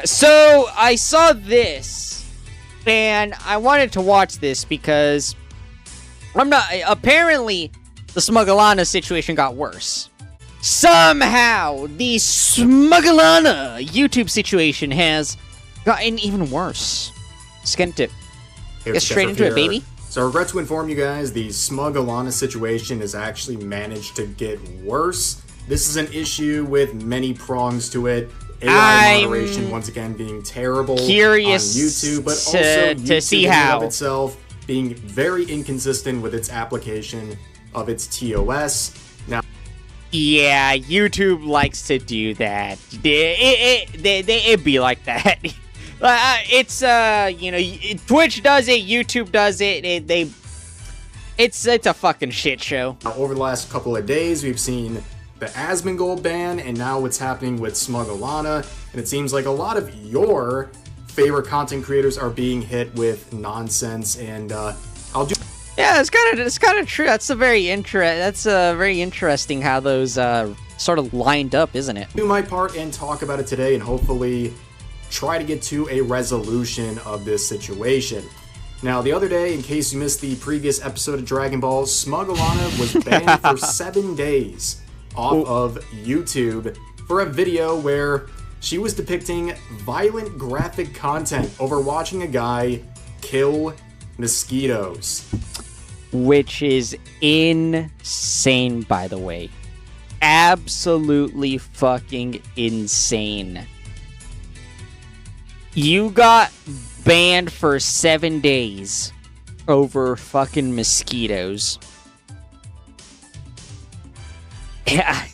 So I saw this, and I wanted to watch this because apparently the SmugAlana situation got worse. Somehow, the SmugAlana YouTube situation has gotten even worse. Let's get straight into it, baby. So I regret to inform you guys, the SmugAlana situation has actually managed to get worse. This is an issue with many prongs to it. AI moderation once again being terrible curious on YouTube, but also YouTube to see in and how of itself being very inconsistent with its application of its TOS. Now, yeah, YouTube likes to do that. It be like that. It's you know, Twitch does it, YouTube does it. It's a fucking shit show. Over the last couple of days, we've seen the Asmongold ban, and now what's happening with SmugAlana, and it seems like a lot of your favorite content creators are being hit with nonsense. And I'll do. Yeah, it's kind of true. That's very interesting how those sort of lined up, isn't it? Do my part and talk about it today, and hopefully try to get to a resolution of this situation. Now, the other day, in case you missed the previous episode of Dragon Ball, SmugAlana was banned for 7 days off of YouTube for a video where she was depicting violent graphic content over watching a guy kill mosquitoes. Which is insane, by the way. Absolutely fucking insane. You got banned for 7 days over fucking mosquitoes. Yeah.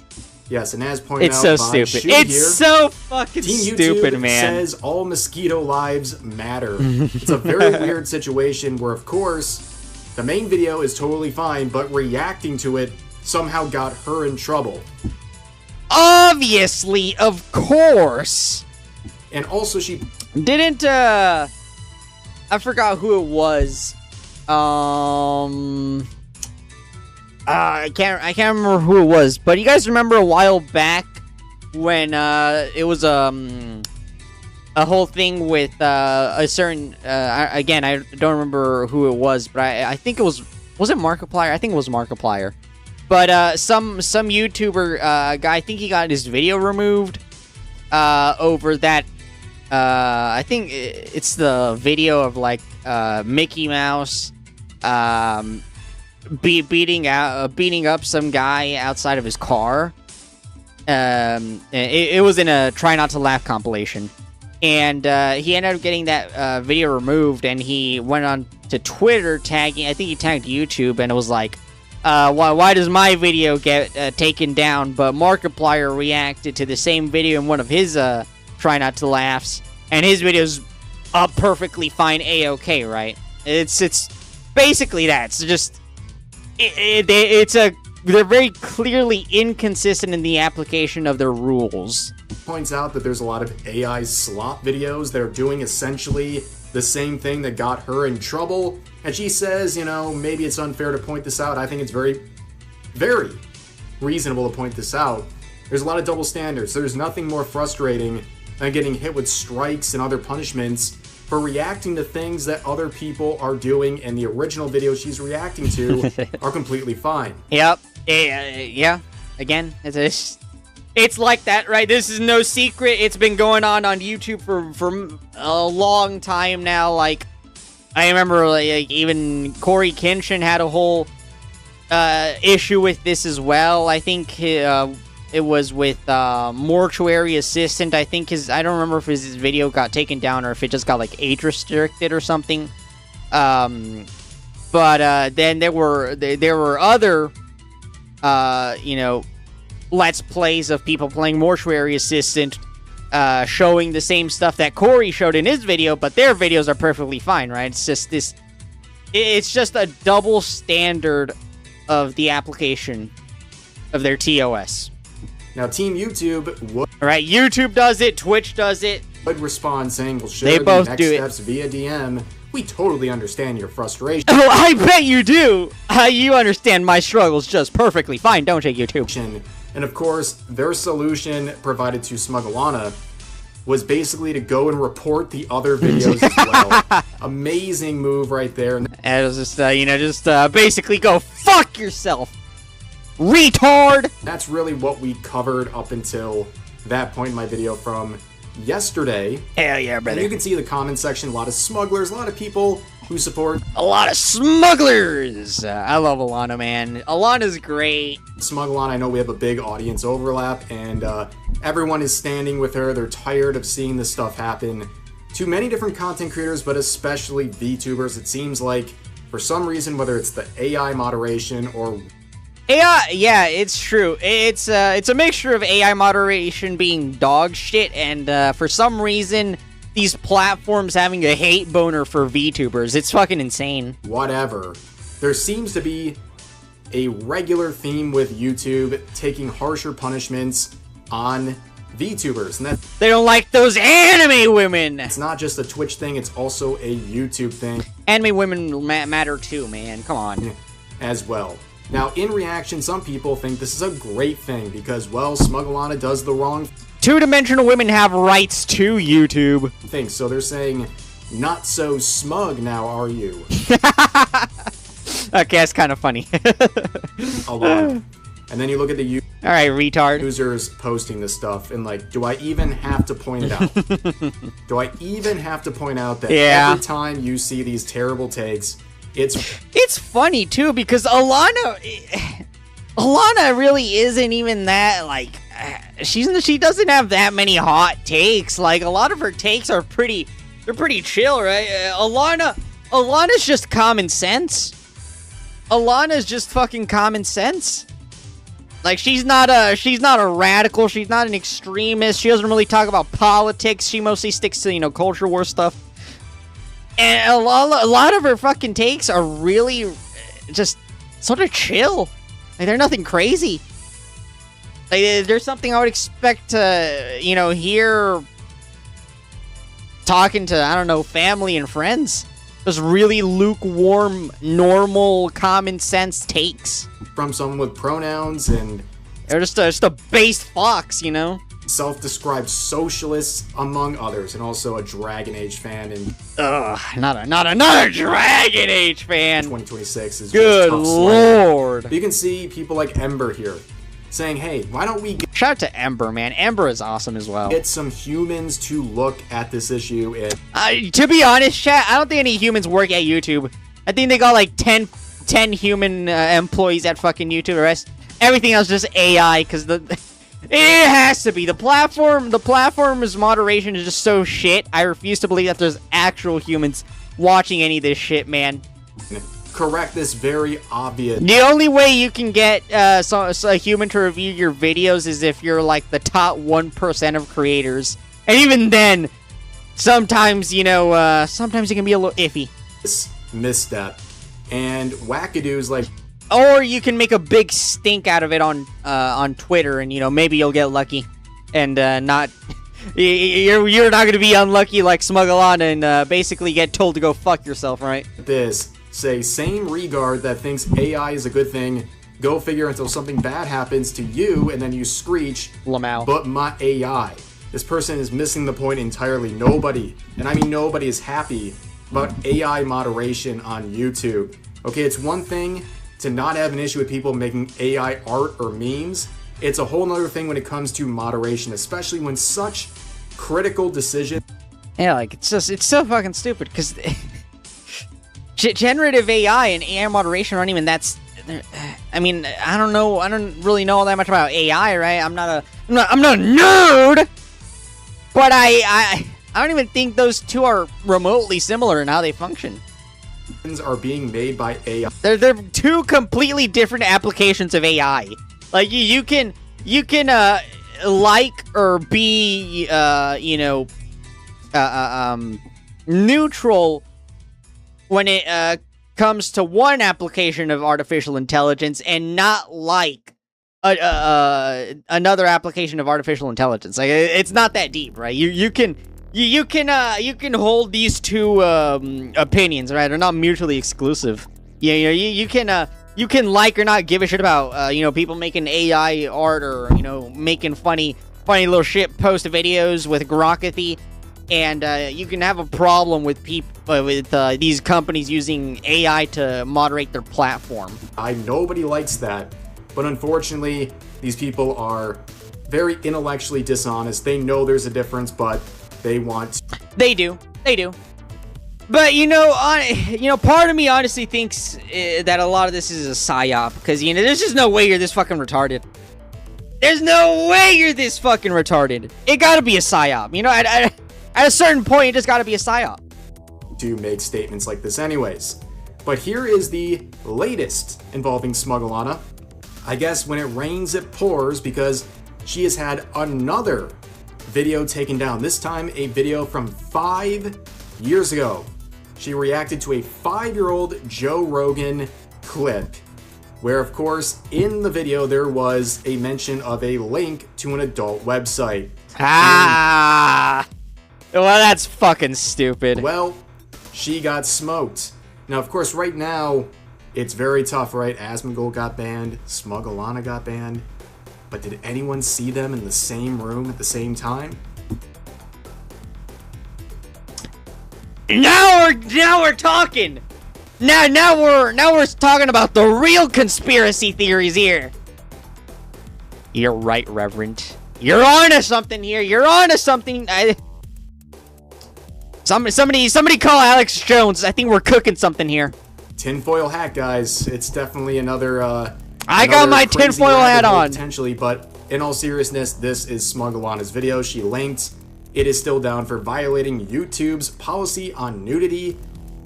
Yes, and as pointed it's out so by stupid. Shoot It's here, so fucking Team stupid, YouTube man. says all mosquito lives matter. It's a very weird situation where, of course, the main video is totally fine, but reacting to it somehow got her in trouble. Obviously, of course. And also she didn't, I forgot who it was. I can't remember who it was, but you guys remember a while back when, it was, a whole thing with, a certain, again, I don't remember who it was, but I think it was it Markiplier? I think it was Markiplier. But, some YouTuber, guy, I think he got his video removed, over that, I think it's the video of, like, Mickey Mouse, beating up some guy outside of his car. It was in a Try Not to Laugh compilation, and he ended up getting that video removed, and he went on to Twitter tagging. I think he tagged YouTube, and it was like, why does my video get taken down, but Markiplier reacted to the same video in one of his Try Not to Laughs, and his video's perfectly fine, a-okay, right? It's basically that. It's just. They're very clearly inconsistent in the application of their rules. Points out that there's a lot of AI slop videos that are doing essentially the same thing that got her in trouble. And she says, you know, maybe it's unfair to point this out. I think it's very, very reasonable to point this out. There's a lot of double standards. There's nothing more frustrating than getting hit with strikes and other punishments for reacting to things that other people are doing, and the original video she's reacting to are completely fine. Yep. Yeah. Again, it's like that, right? This is no secret. It's been going on YouTube for a long time now. Like, I remember, like, even Corey Kenshin had a whole issue with this as well. I think it was with Mortuary Assistant. I think I don't remember if his video got taken down or if it just got, like, age restricted or something. But then there were other, you know, Let's Plays of people playing Mortuary Assistant, showing the same stuff that Corey showed in his video, but their videos are perfectly fine, right? It's just this, it's just a double standard of the application of their TOS. Now, Team YouTube would... Right, YouTube does it, Twitch does it. ...would respond saying, we'll share the next steps via DM. We totally understand your frustration. Oh, I bet you do! You understand my struggles just perfectly fine, don't you, YouTube? And of course, their solution provided to SmugAlana was basically to go and report the other videos as well. Amazing move right there. And it was just, basically go fuck yourself, retard! That's really what we covered up until that point in my video from yesterday. Hell yeah, brother. And you can see the comment section, a lot of smugglers, a lot of people who support. A lot of smugglers! I love Alana, man. Alana's great. SmugAlana, I know we have a big audience overlap, and everyone is standing with her. They're tired of seeing this stuff happen to many different content creators, but especially VTubers. It seems like, for some reason, whether it's the AI moderation or... AI, yeah, it's true. It's a mixture of AI moderation being dog shit, and for some reason, these platforms having a hate boner for VTubers. It's fucking insane. Whatever. There seems to be a regular theme with YouTube taking harsher punishments on VTubers, and they don't like those anime women. It's not just a Twitch thing, it's also a YouTube thing. Anime women matter too, man. Come on. As well. Now, in reaction, some people think this is a great thing because, well, SmugAlana does the wrong two-dimensional women have rights to YouTube thing. So they're saying, not so smug now, are you? Okay, that's kind of funny. Alana. And then you look at the alright, retard. Users posting this stuff, and like, do I even have to point it out? Do I even have to point out that every time you see these terrible takes, it's funny too, because Alana really isn't even that, like, she doesn't have that many hot takes. Like, a lot of her takes are pretty chill, right? Alana's just common sense. Alana's just fucking common sense. Like, she's not a radical, she's not an extremist, she doesn't really talk about politics, she mostly sticks to, you know, culture war stuff. And a lot of her fucking takes are really just sort of chill. Like, they're nothing crazy. Like, there's something I would expect to, you know, hear talking to, I don't know, family and friends. Just really lukewarm, normal, common sense takes. From someone with pronouns and... They're just a base fox, you know? Self-described socialists, among others, and also a Dragon Age fan. And not another Dragon Age fan. 2026 is good just tough lord. But you can see people like Ember here saying, "Hey, why don't we shout out to Ember, man? Ember is awesome as well. Get some humans to look at this issue." And to be honest, chat, I don't think any humans work at YouTube. I think they got like 10 human employees at fucking YouTube. The rest, everything else, just AI, because it has to be. The platform's moderation is just so shit. I refuse to believe that there's actual humans watching any of this shit, man. Correct this very obvious. The only way you can get a human to review your videos is if you're like the top 1% of creators. And even then, sometimes, you know, sometimes it can be a little iffy. This misstep. And wackadoos like... Or you can make a big stink out of it on Twitter, and, you know, maybe you'll get lucky, and not you're not gonna be unlucky like SmugAlana and basically get told to go fuck yourself, right? This say same regard that thinks AI is a good thing. Go figure until something bad happens to you, and then you screech, Lamau. But my AI. This person is missing the point entirely. Nobody, and I mean nobody, is happy about AI moderation on YouTube. Okay, it's one thing to not have an issue with people making AI art or memes. It's a whole nother thing when it comes to moderation, especially when such critical decisions... Yeah, like, it's so fucking stupid, because generative AI and AI moderation aren't even that... I mean, I don't really know all that much about AI, right? I'm not a nerd! But I don't even think those two are remotely similar in how they function. Are being made by AI. They're two completely different applications of AI. Like, you can like or be you know, neutral when it comes to one application of artificial intelligence, and not like another application of artificial intelligence. Like, it's not that deep, right? You can hold these two opinions, right? They're not mutually exclusive. Yeah, you can like or not give a shit about you know, people making AI art, or, you know, making funny funny little shit post videos with Grokathy, and you can have a problem with these companies using AI to moderate their platform. Nobody likes that, but unfortunately, these people are very intellectually dishonest. They know there's a difference, but they want. They do. But part of me honestly thinks that a lot of this is a psyop, because there's just no way you're this fucking retarded. There's no way you're this fucking retarded. It gotta be a psyop. At a certain point, it just gotta be a psyop. To make statements like this anyways. But here is the latest involving SmugAlana. I guess when it rains, it pours, because she has had another video taken down. This time, a video from 5 years ago. She reacted to a 5-year-old Joe Rogan clip, where, of course, in the video, there was a mention of a link to an adult website. Well, that's fucking stupid. Well, she got smoked. Now, of course, right now, it's very tough, right? Asmongold got banned, SmugAlana got banned, but did anyone see them in the same room at the same time? Now we're talking. Now we're talking about the real conspiracy theories here. You're right, Reverend. You're onto something here. You're onto something. Somebody call Alex Jones. I think we're cooking something here. Tinfoil hat, guys. It's definitely another. I got my tinfoil hat on. Potentially, but in all seriousness, this is SmugAlana's video. She linked. It is still down for violating YouTube's policy on nudity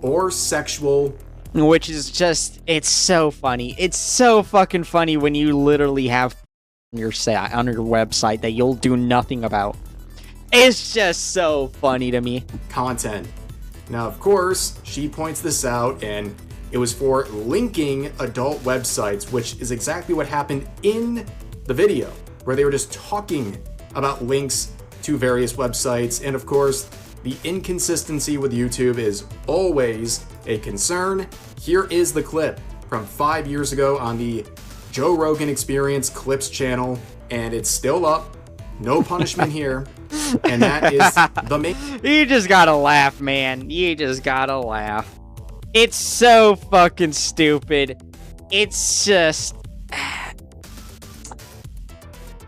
or sexual. Which is just, it's so funny. It's so fucking funny when you literally have on your website that you'll do nothing about. It's just so funny to me. Content. Now, of course, she points this out, and it was for linking adult websites, which is exactly what happened in the video, where they were just talking about links to various websites. And of course, the inconsistency with YouTube is always a concern. Here is the clip from 5 years ago on the Joe Rogan Experience Clips channel, and it's still up. No punishment here. And that is the main. You just gotta laugh, man. You just gotta laugh. It's so fucking stupid. It's just.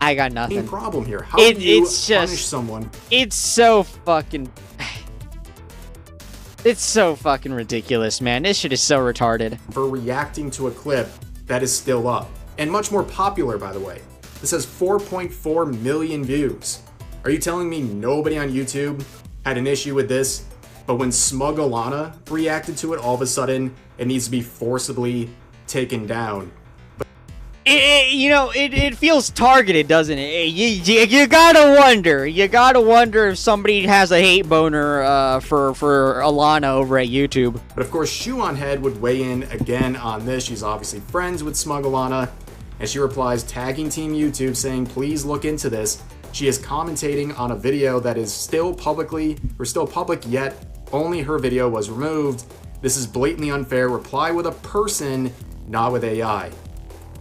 I got nothing. Main problem here. How do you punish someone? It's so fucking. It's so fucking ridiculous, man. This shit is so retarded. For reacting to a clip that is still up. And much more popular, by the way. This has 4.4 million views. Are you telling me nobody on YouTube had an issue with this, but when SmugAlana reacted to it, all of a sudden, it needs to be forcibly taken down? It feels targeted, doesn't it? You gotta wonder. You gotta wonder if somebody has a hate boner for Alana over at YouTube. But of course, Shoe on Head would weigh in again on this. She's obviously friends with SmugAlana, and she replies, tagging Team YouTube, saying, please look into this. She is commentating on a video that is still public, yet only her video was removed. This is blatantly unfair. Reply with a person, not with AI.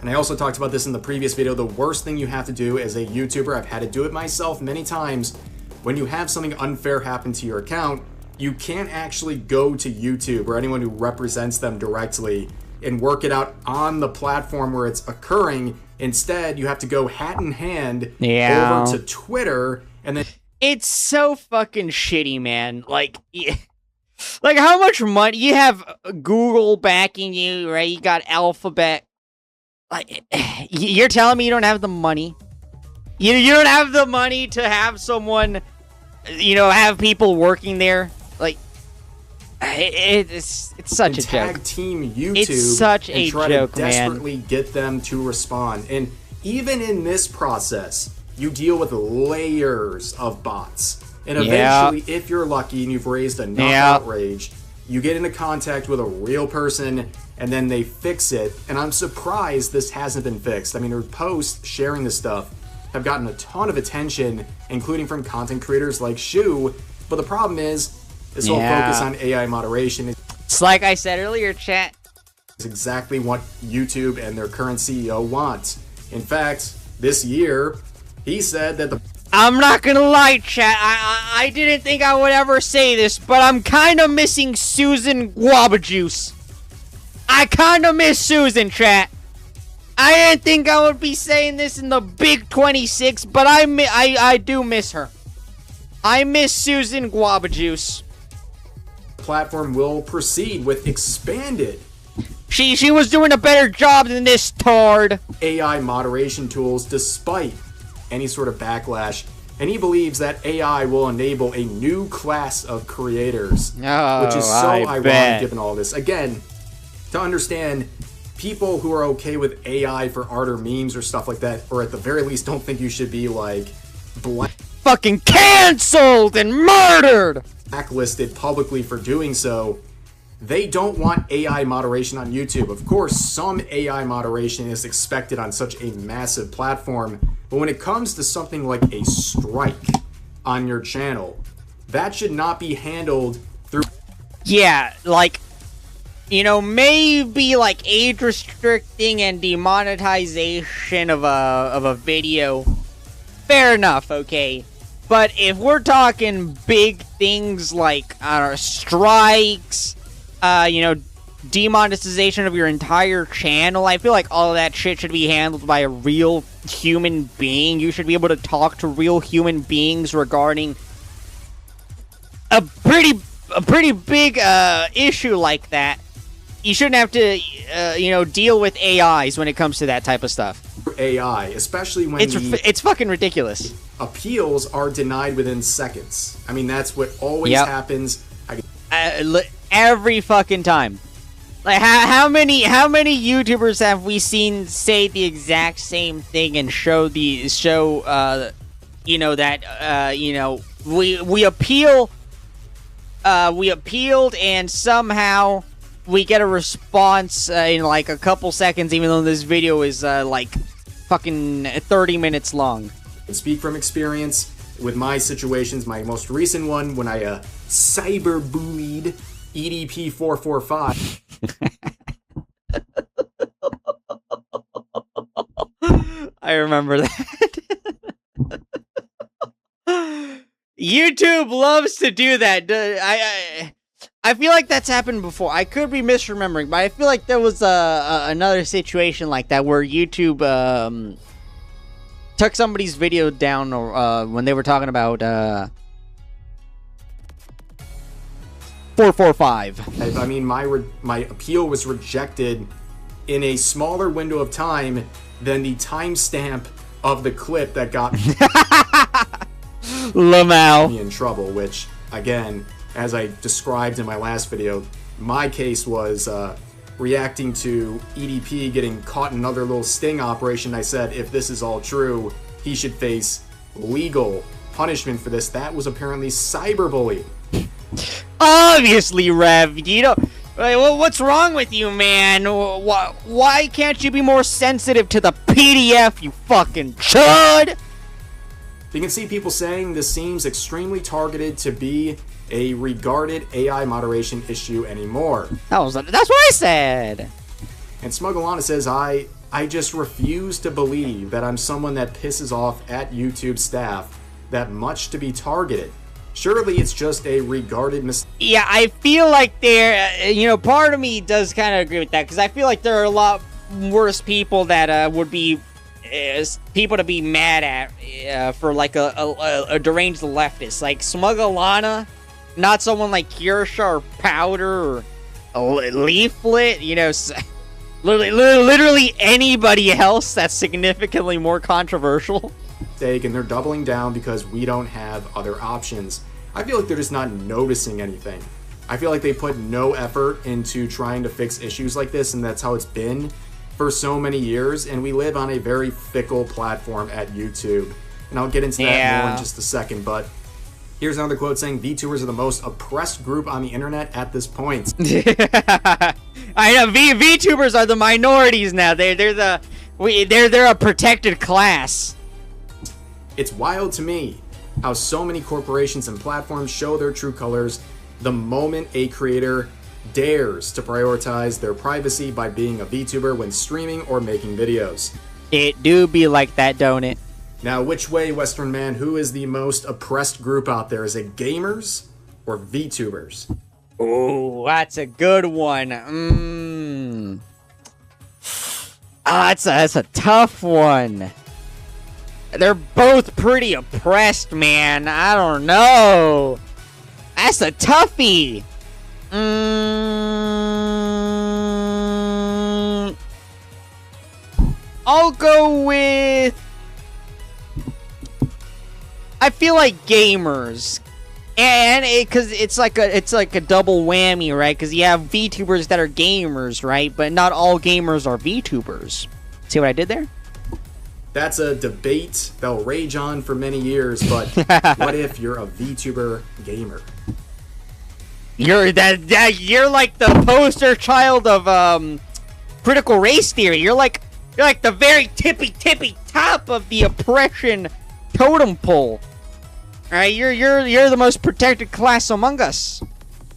And I also talked about this in the previous video. The worst thing you have to do as a YouTuber, I've had to do it myself many times, when you have something unfair happen to your account, you can't actually go to YouTube or anyone who represents them directly and work it out on the platform where it's occurring. Instead, you have to go hat in hand over to Twitter, and then it's so fucking shitty, man. Like how much money you have? Google backing you, right? You got Alphabet. Like, you're telling me you don't have the money? You don't have the money to have someone, have people working there? Like, it's such a joke. Tag Team YouTube. It's such a joke, man. Try to desperately get them to respond. And even in this process, you deal with layers of bots. And eventually, if you're lucky and you've raised enough outrage, you get into contact with a real person, and then they fix it. And I'm surprised this hasn't been fixed. I mean, her posts sharing this stuff have gotten a ton of attention, including from content creators like Shu. But the problem is, this whole focus on AI moderation. It's like I said earlier, chat. Is exactly what YouTube and their current CEO want. In fact, this year, he said that I'm not gonna lie, chat. I didn't think I would ever say this, but I'm kind of missing Susan Guava Juice. I kind of miss Susan, chat. I didn't think I would be saying this in the big 26, but I do miss her. I miss Susan Guava Juice. The platform will proceed with expanded She was doing a better job than this tard. AI moderation tools despite any sort of backlash, and he believes that AI will enable a new class of creators, which is so ironic given all this. Again, to understand, people who are okay with AI for art or memes or stuff like that, or at the very least don't think you should be like fucking canceled and murdered, blacklisted publicly for doing so, they don't want AI moderation on YouTube. Of course, some AI moderation is expected on such a massive platform, but when it comes to something like a strike on your channel, that should not be handled through... Yeah, like, you know, maybe like age restricting and demonetization of a video. Fair enough, okay. But if we're talking big things like strikes, you know, demonetization of your entire channel, I feel like all of that shit should be handled by a real human being. You should be able to talk to real human beings regarding a pretty big issue like that. You shouldn't have to, you know, deal with AIs when it comes to that type of stuff. AI, especially when it's fucking ridiculous. Appeals are denied within seconds. I mean, that's what always happens. Every fucking time. Like, how many YouTubers have we seen say the exact same thing and show you know, that you know, we appealed and somehow we get a response in like a couple seconds, even though this video is like fucking 30 minutes long. And speak from experience with my situations. My most recent one, when I cyberbullied EDP445. I remember that. YouTube loves to do that. I feel like that's happened before. I could be misremembering, but I feel like there was another situation like that where YouTube took somebody's video down when they were talking about 445. I mean, my appeal was rejected in a smaller window of time than the timestamp of the clip that got me in trouble, which, again, as I described in my last video, my case was reacting to EDP getting caught in another little sting operation. I said, if this is all true, he should face legal punishment for this. That was apparently cyberbullying. Obviously, Rev, you know, what's wrong with you, man? Why can't you be more sensitive to the PDF, you fucking chud? You can see people saying this seems extremely targeted to be a regarded AI moderation issue anymore. That's what I said. And SmugAlana says, I just refuse to believe that I'm someone that pisses off at YouTube staff that much to be targeted. Surely it's just a regarded mistake. Yeah, I feel like you know, part of me does kind of agree with that, because I feel like there are a lot worse people that would be people to be mad at for like a deranged leftist, like SmugAlana. Not someone like Kirsha or Powder or a Leaflet, you know, literally anybody else that's significantly more controversial. And they're doubling down because we don't have other options. I feel like they're just not noticing anything. I feel like they put no effort into trying to fix issues like this, and that's how it's been for so many years, and we live on a very fickle platform at YouTube. And I'll get into that more in just a second, but here's another quote saying, VTubers are the most oppressed group on the internet at this point. I know, VTubers are the minorities now. They're a protected class. It's wild to me how so many corporations and platforms show their true colors the moment a creator dares to prioritize their privacy by being a VTuber when streaming or making videos. It do be like that, don't it? Now, which way, Western Man, who is the most oppressed group out there? Is it gamers or VTubers? Ooh, that's a good one. That's a tough one. They're both pretty oppressed, man. I don't know. That's a toughie. I'll go with... I feel like gamers. And because it's like a double whammy, right? Because you have VTubers that are gamers, right? But not all gamers are VTubers. See what I did there? That's a debate that'll rage on for many years, but what if you're a VTuber gamer? You're like the poster child of critical race theory. You're like the very tippy top of the oppression totem pole. All right, you're the most protected class among us.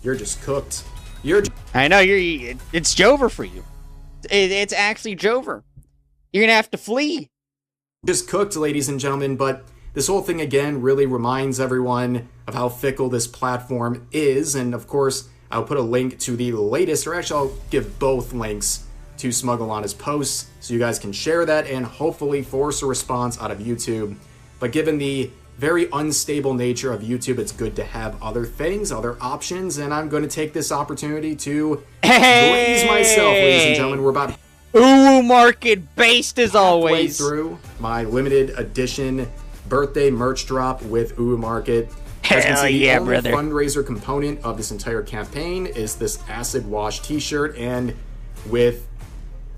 You're just cooked. I know it's Jover for you. It's actually Jover. You're gonna have to flee. Just cooked, ladies and gentlemen, but this whole thing again really reminds everyone of how fickle this platform is, and of course I'll put a link to the latest, or actually I'll give both links to SmugAlana's posts so you guys can share that and hopefully force a response out of YouTube. But given the very unstable nature of YouTube, it's good to have other things, other options, and I'm going to take this opportunity to glaze myself, ladies and gentlemen. We're about Market based as always. Through my limited edition birthday merch drop with Market. Hell yeah, the brother. Fundraiser component of this entire campaign is this acid wash t-shirt, and with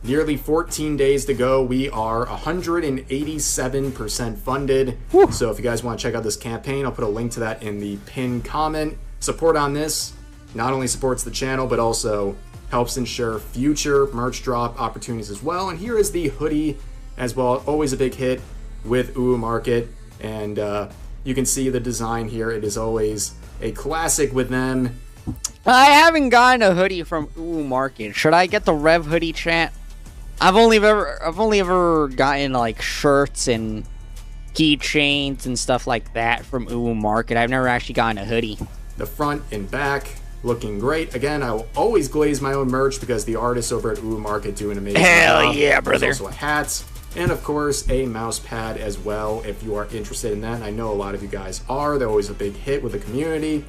nearly 14 days to go, we are 187% funded. Woo. So if you guys want to check out this campaign, I'll put a link to that in the pinned comment. Support on this not only supports the channel, but also helps ensure future merch drop opportunities as well. And here is the hoodie as well. Always a big hit with Market. And you can see the design here. It is always a classic with them. I haven't gotten a hoodie from Market. Should I get the Rev hoodie, chat? I've only ever gotten like shirts and keychains and stuff like that from Market. I've never actually gotten a hoodie. The front and back looking great. Again, I will always glaze my own merch because the artists over at Market do an amazing job. Hell yeah, brother. There's also a hat and of course a mouse pad as well if you are interested in that. And I know a lot of you guys are. They're always a big hit with the community.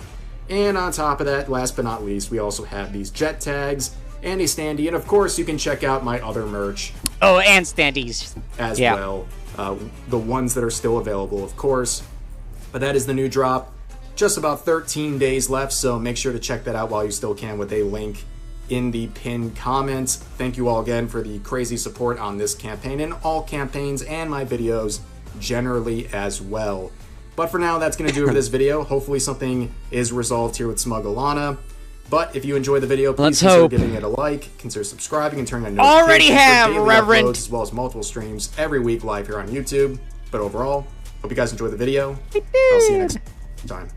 And on top of that, last but not least, we also have these jet tags and a standee, and of course you can check out my other merch. Oh, and standees as well. The ones that are still available, of course. But that is the new drop. Just about 13 days left, so make sure to check that out while you still can with a link in the pinned comments. Thank you all again for the crazy support on this campaign and all campaigns and my videos generally as well. But for now, that's going to do it for this video. Hopefully something is resolved here with SmugAlana. But if you enjoy the video, please consider giving it a like, consider subscribing, and turning on notifications. Already have, for daily Reverend. uploads, as well as multiple streams every week live here on YouTube. But overall, hope you guys enjoyed the video. I'll see you next time.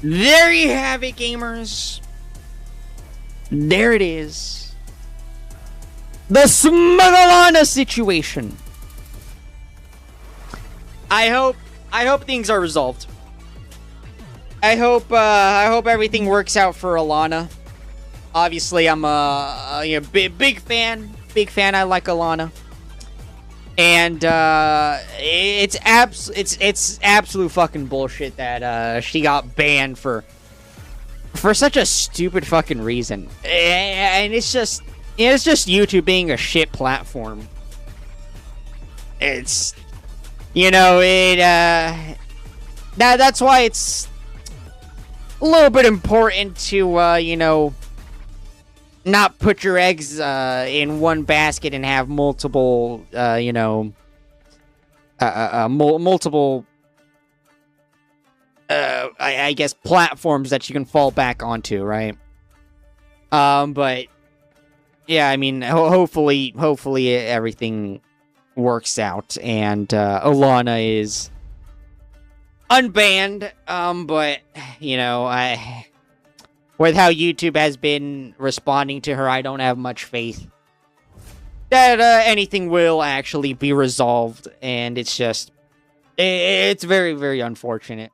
There you have it, gamers. There it is. The SmugAlana situation. I hope things are resolved. I hope everything works out for Alana. Obviously, I'm a big fan. Big fan. I like Alana, and it's absolute fucking bullshit that she got banned for such a stupid fucking reason. And it's just YouTube being a shit platform. It's that's why it's a little bit important to, not put your eggs in one basket and have multiple, multiple, I guess, platforms that you can fall back onto, right? But, yeah, I mean, hopefully everything works out and Alana is unbanned, but with how YouTube has been responding to her, I don't have much faith that anything will actually be resolved, and it's just It's very, very unfortunate.